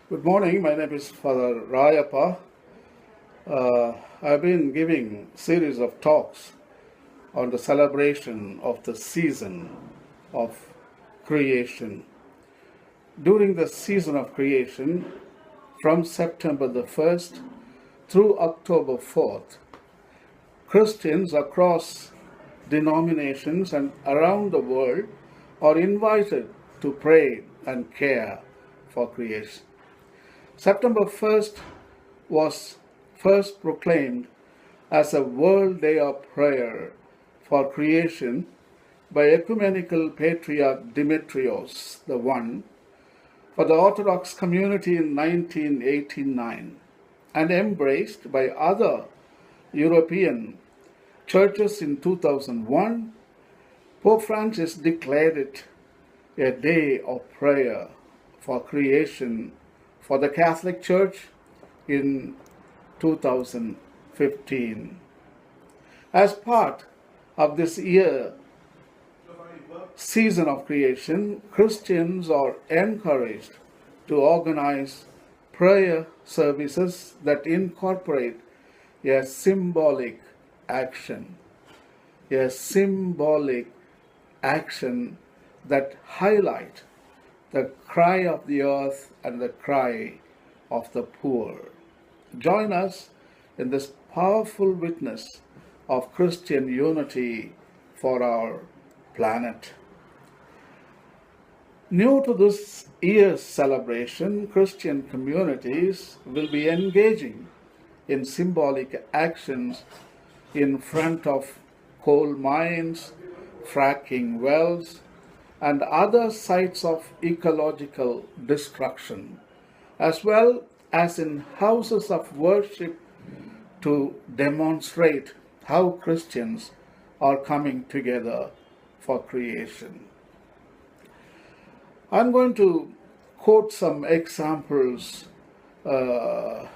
Good morning. My name is Father Rayappa. I've been giving series of talks on the celebration of the season of creation. During the season of creation, from September the 1st through October 4th, Christians across denominations and around the world are invited to pray and care for creation. September 1st was first proclaimed as a World Day of Prayer for Creation by Ecumenical Patriarch Demetrios I for the Orthodox community in 1989 and embraced by other European churches in 2001. Pope Francis declared it a day of prayer for creation for the Catholic Church in 2015. As part of this season of creation, Christians are encouraged to organize prayer services that incorporate a symbolic action, a symbolic action that highlight the cry of the earth and the cry of the poor. Join us in this powerful witness of Christian unity for our planet. New to this year's celebration, Christian communities will be engaging in symbolic actions in front of coal mines, fracking wells, and other sites of ecological destruction, as well as in houses of worship to demonstrate how Christians are coming together for creation. I'm going to quote some examples around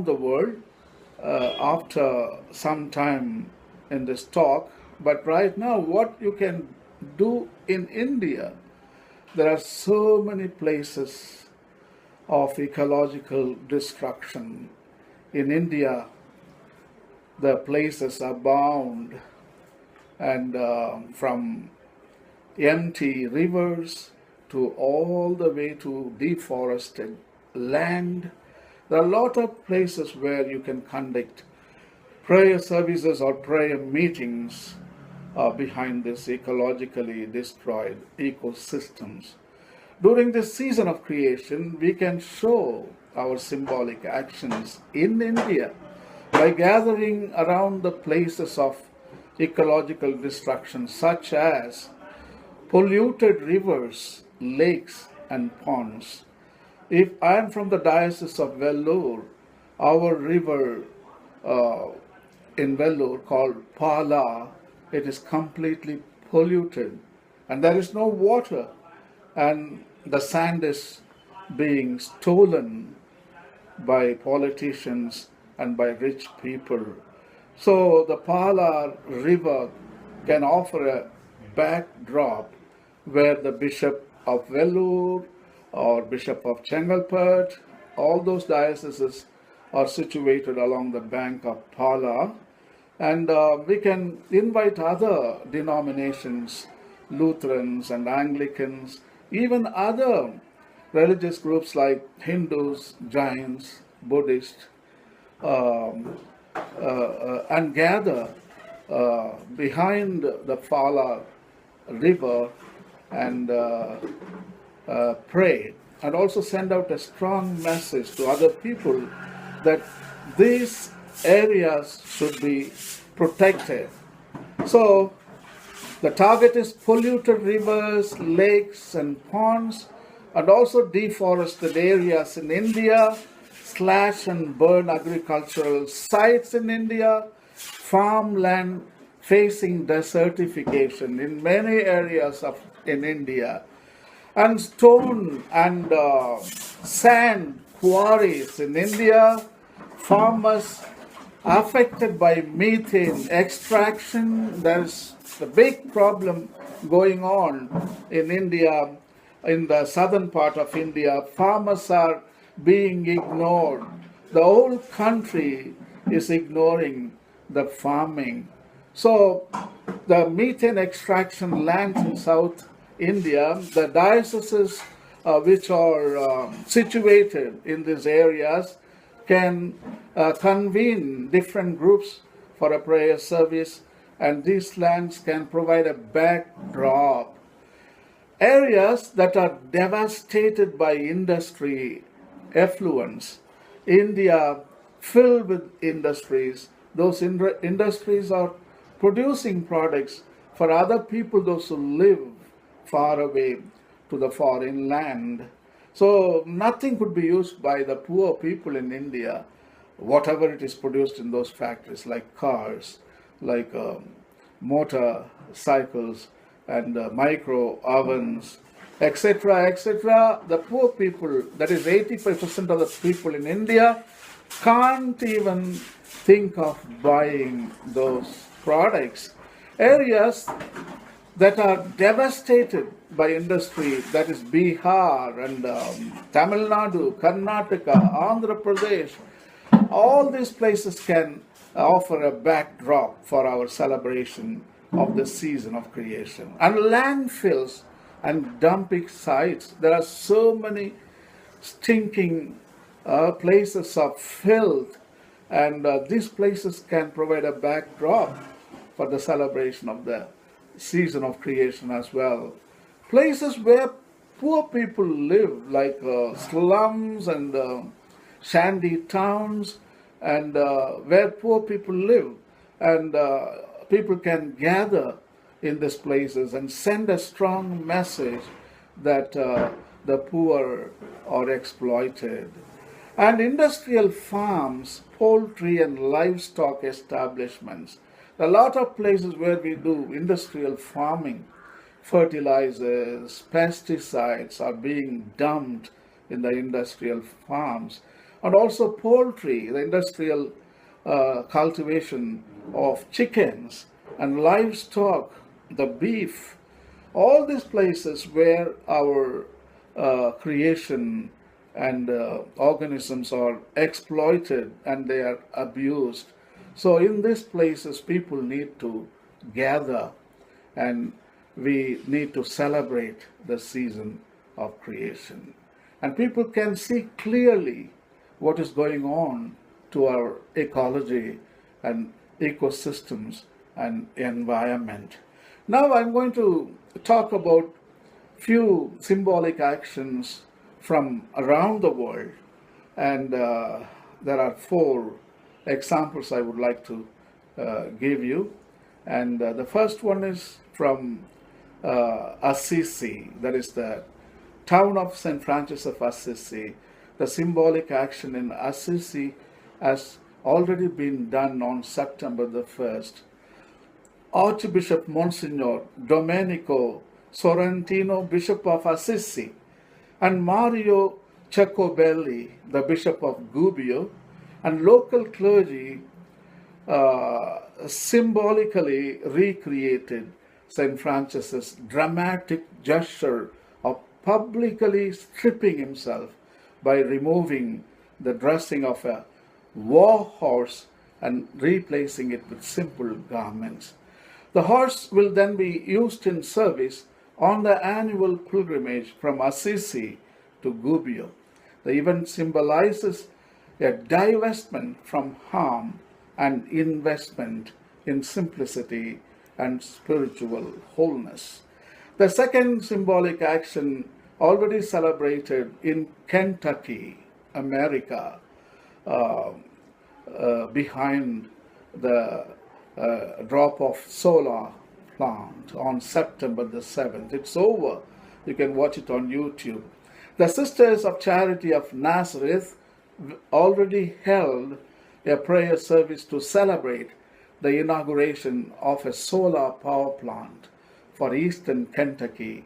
the world after some time in this talk, but right now what you can do in India. There are so many places of ecological destruction. In India, the places abound, and from empty rivers to all the way to deforested land. There are a lot of places where you can conduct prayer services or prayer meetings behind this ecologically destroyed ecosystems. During this season of creation, we can show our symbolic actions in India by gathering around the places of ecological destruction, such as polluted rivers, lakes, and ponds. If I am from the Diocese of Vellore, our river in Vellore called Pala, it is completely polluted and there is no water, and the sand is being stolen by politicians and by rich people. So the Pala river can offer a backdrop where the Bishop of Vellore or Bishop of Chengalpat, all those dioceses are situated along the bank of Pala. And we can invite other denominations, Lutherans and Anglicans, even other religious groups like Hindus, Jains, Buddhists, and gather behind the Pala river and pray, and also send out a strong message to other people that these areas should be protected. So the target is polluted rivers, lakes, and ponds, and also deforested areas in India, slash and burn agricultural sites in India, farmland facing desertification in many areas in India, and stone and sand quarries in India, farmers affected by methane extraction. There's a big problem going on in India in the southern part of India, farmers are being ignored. The whole country is ignoring the farming. So, the methane extraction lands in South India, the dioceses which are situated in these areas can convene different groups for a prayer service, and these lands can provide a backdrop. Areas that are devastated by industry effluence, India filled with industries, those industries are producing products for other people, those who live far away to the foreign land. So nothing could be used by the poor people in India, whatever it is produced in those factories, like cars, like motorcycles, and micro ovens, etc., etc. The poor people, that is 85% of the people in India, can't even think of buying those products. Areas that are devastated by industry, that is Bihar and Tamil Nadu, Karnataka, Andhra Pradesh, all these places can offer a backdrop for our celebration of the season of creation. And landfills and dumping sites, there are so many stinking places of filth, and these places can provide a backdrop for the celebration of the season of creation as well. Places where poor people live, like slums and shanty towns, and where poor people live, and people can gather in these places and send a strong message that the poor are exploited. And industrial farms, poultry and livestock establishments, a lot of places where we do industrial farming, fertilizers, pesticides are being dumped in the industrial farms. And also poultry, the industrial cultivation of chickens and livestock, the beef, all these places where our creation and organisms are exploited and they are abused. So in these places, people need to gather, and we need to celebrate the season of creation. And people can see clearly what is going on to our ecology and ecosystems and environment. Now I'm going to talk about few symbolic actions from around the world, and there are 4 examples I would like to give you. And the first one is from Assisi, that is the town of St. Francis of Assisi. The symbolic action in Assisi has already been done on September the 1st. Archbishop Monsignor Domenico Sorrentino, Bishop of Assisi, and Mario Cecobelli, the Bishop of Gubbio, and local clergy symbolically recreated St. Francis's dramatic gesture of publicly stripping himself by removing the dressing of a war horse and replacing it with simple garments. The horse will then be used in service on the annual pilgrimage from Assisi to Gubbio. The event symbolizes a divestment from harm and investment in simplicity and spiritual wholeness. The second symbolic action, already celebrated in Kentucky, America, behind the drop-off solar plant on September the 7th. It's over. You can watch it on YouTube. The Sisters of Charity of Nazareth already held a prayer service to celebrate the inauguration of a solar power plant for Eastern Kentucky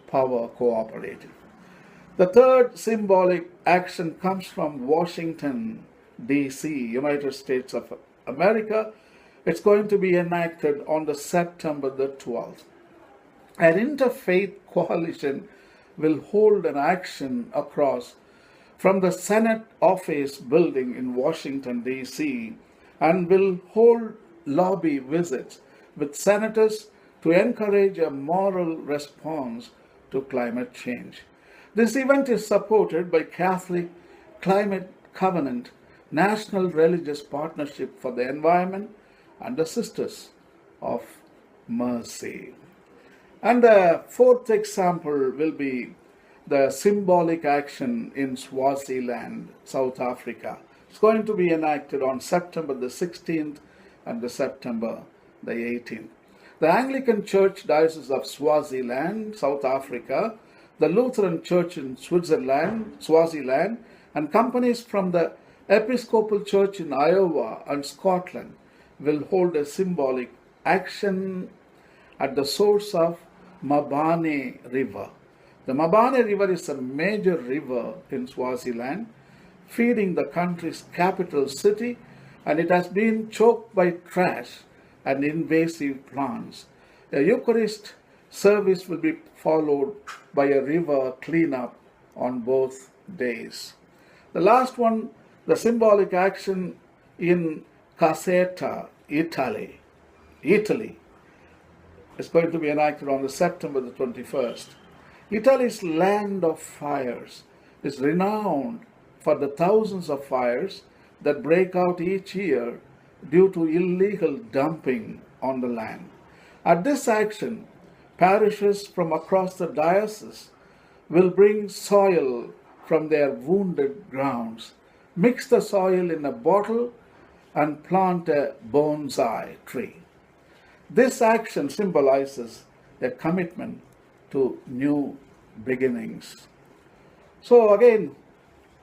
Power Cooperative. The third symbolic action comes from Washington, D.C., United States of America. It's going to be enacted on the September the 12th. An interfaith coalition will hold an action across from the Senate office building in Washington, D.C., and will hold lobby visits with senators to encourage a moral response to climate change. This event is supported by Catholic Climate Covenant, National Religious Partnership for the Environment, and the Sisters of Mercy. And the fourth example will be the symbolic action in Swaziland, South Africa. It's going to be enacted on September the 16th and the September the 18th. The Anglican Church Diocese of Swaziland, South Africa, the Lutheran Church in Swaziland, and companies from the Episcopal Church in Iowa and Scotland will hold a symbolic action at the source of Mabane River. The Mabane River is a major river in Swaziland, feeding the country's capital city, and it has been choked by trash and invasive plants. A Eucharist service will be followed by a river cleanup on both days. The last one, the symbolic action in Caserta, Italy, is going to be enacted on the September the 21st. Italy's land of fires is renowned for the thousands of fires that break out each year due to illegal dumping on the land. At this action, parishes from across the diocese will bring soil from their wounded grounds, mix the soil in a bottle, and plant a bonsai tree. This action symbolizes a commitment to new beginnings. So again,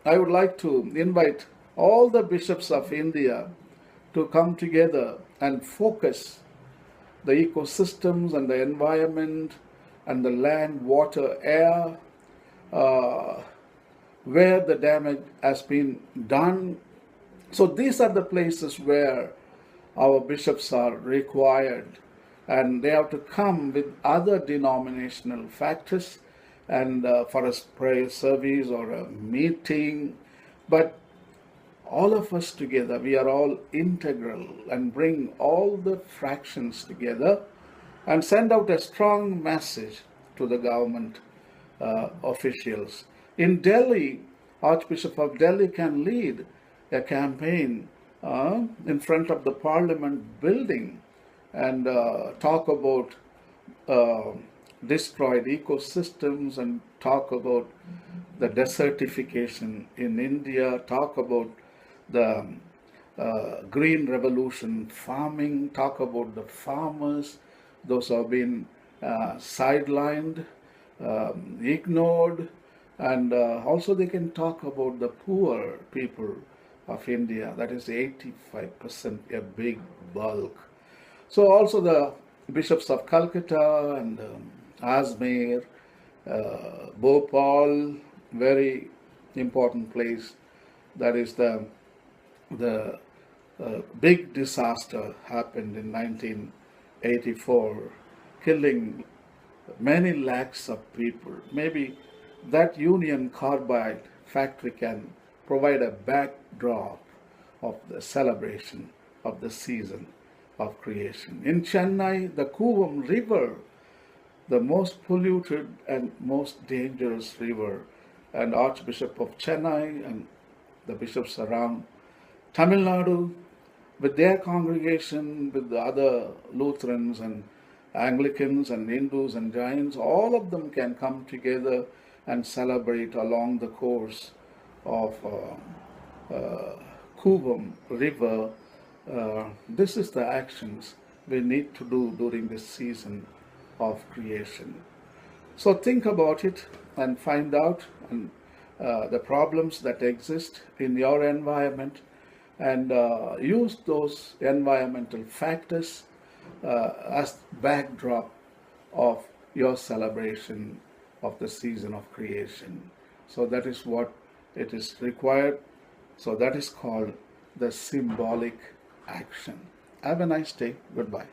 I would like to invite all the bishops of India to come together and focus the ecosystems and the environment and the land, water, air, where the damage has been done. So these are the places where our bishops are required, and they have to come with other denominational factors and for a prayer service or a meeting. But all of us together, we are all integral, and bring all the fractions together and send out a strong message to the government officials. In Delhi, Archbishop of Delhi can lead a campaign in front of the Parliament building and talk about destroyed ecosystems, and talk about the desertification in India, talk about the green revolution farming, talk about the farmers, those who have been sidelined, ignored, and also they can talk about the poor people of India. That is 85%, a big bulk. So also the bishops of Calcutta and Ajmer, Bhopal, very important place. That is the big disaster happened in 1984, killing many lakhs of people. Maybe that Union Carbide factory can provide a backdrop of the celebration of the season of creation. In Chennai, the Kuvam River, the most polluted and most dangerous river, and Archbishop of Chennai and the bishops around Tamil Nadu, with their congregation, with the other Lutherans and Anglicans and Hindus and Jains, all of them can come together and celebrate along the course of Kuvam River. This is the actions we need to do during this season of creation. So think about it and find out the problems that exist in your environment, and use those environmental factors as backdrop of your celebration of the season of creation. So that is what it is required. So that is called the symbolic action. Have a nice day. Goodbye.